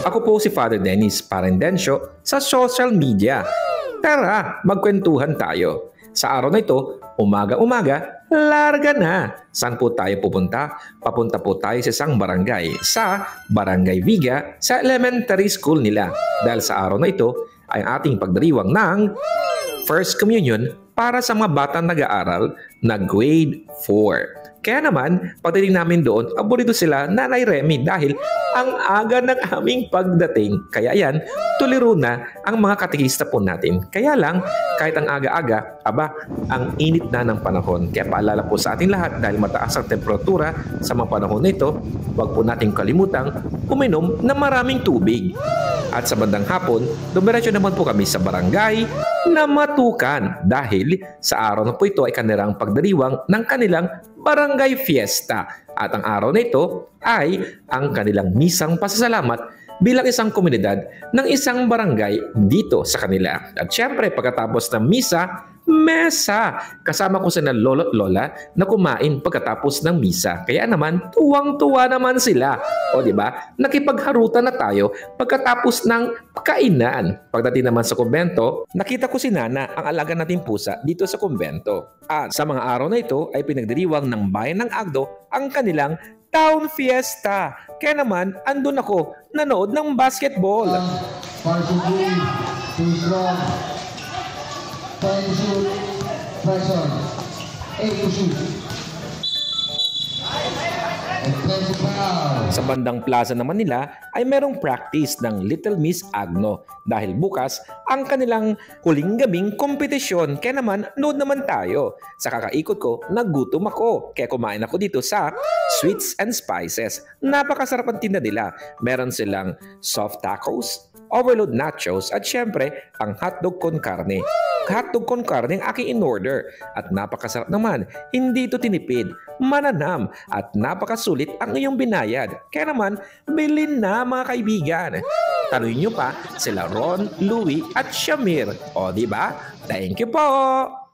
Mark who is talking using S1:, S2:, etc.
S1: Ako po si Father Dennis Parendencio sa social media. Tara, magkwentuhan tayo. Sa araw na ito, umaga-umaga, larga na. Saan po tayo pupunta? Papunta po tayo sa isang barangay, sa Barangay Viga, sa elementary school nila. Dahil sa araw na ito ay ating pagdiriwang ng First Communion para sa mga batang nag-aaral na grade 4. Kaya naman, pagdating namin doon, aburido sila Nanay Remy dahil ang aga ng aming pagdating. Kaya yan, tuliro na ang mga katikista po natin. Kaya lang, kahit ang aga-aga, ang init na ng panahon. Kaya paalala po sa ating lahat dahil mataas ang temperatura sa mga panahon na ito, huwag po nating kalimutang uminom ng maraming tubig. At sa bandang hapon, dumiretso naman po kami sa barangay na Matukan dahil sa araw na po ito ay kanilang pagdiriwang ng kanilang barangay fiesta. At ang araw na ito ay ang kanilang misang pasasalamat bilang isang komunidad ng isang barangay dito sa kanila. At syempre pagkatapos ng misa, mesa. Kasama ko sina lolo at lola na kumain pagkatapos ng misa. Kaya naman, tuwang-tuwa naman sila. O di ba? Nakipagharutan na tayo pagkatapos ng kainan. Pagdating naman sa kumbento, nakita ko si Nana, ang alaga nating pusa, dito sa kumbento. At sa mga araw na ito ay pinagdiriwang ng bayan ng Agdo ang kanilang Town Fiesta. Kaya naman, andun ako, nanood ng basketball. Sa bandang plaza naman nila ay merong practice ng Little Miss Agno dahil bukas ang kanilang huling gabing kompetisyon. Kaya naman, nood naman tayo. Sa kakaikot ko, nagutom ako. Kaya kumain ako dito sa Sweets and Spices. Napakasarap ang tinda nila. Meron silang soft tacos, overload nachos at syempre ang hotdog con carne. Hotdog con carne ang aking in-order at napakasarap naman. Hindi ito tinipid, mananam at napakasulit ang iyong binayad. Kaya naman, bilhin na mga kaibigan. Tanungin nyo pa sila Ron, Louie at Shamir. O diba? Thank you po!